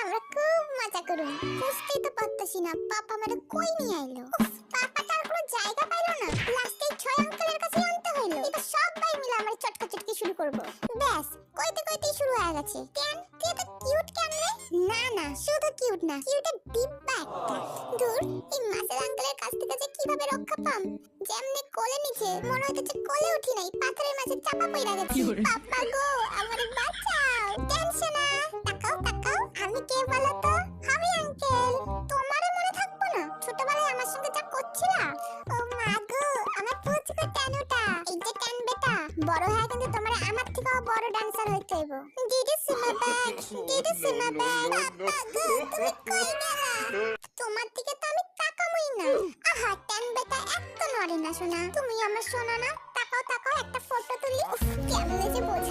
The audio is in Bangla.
আমরা খুব মজা করব। বুঝতেই তো পারতেছি না পাপা আমারে কই নিয়ে আইলো। পাপা তার কোনো জায়গা পাইলো না, লাস্টে ছয় আঙ্কেলের কাছে আনতে হইলো। এবার সবাই মিলে আমার চটকাচটকি শুরু করব। ব্যাস কইতে কইতেই শুরু হয়ে গেছে। কেন তুই এত কিউট কেন রে? না না শুধু কিউট না, কিউটের ডিব্বা একটা। দূর, এই মাছের আঙ্কেলের কাছ থেকে যে কিভাবে রক্ষা পাম? যেমনি কোলে নিচে মনে হইতেছে কোলে উঠি নাই, পাথরের মাঝে চাপা পইরা গেছি। পাপা গো আমারে বাঁচাও। টেনশন না, তাকাও তাকাও, আমি কে বলো তো? আমি আঙ্কেল। তোমারে মনে থাকবো না ছোটবেলায় আমার সঙ্গে যা করছিলা? ও মা গো, আমার পুচকু টানুটা। এই যে টান বেটা, বড় হয়ে কিন্তু তোমারে আমার থেকেও বড় ডান্সার হইতে হইব। দিদি সুমা ব্যাগ, দিদি সুমা ব্যাগ। পাপা গো তুমি কই গেলা? তোমার দিকে তো আমি তাকামই না। আহা টান বেটা এত নড়ে না সোনা, তুমি আমার সোনা না। তাকাও তাকাও একটা ফটো তুলি। উফ কেমনে যে বোঝা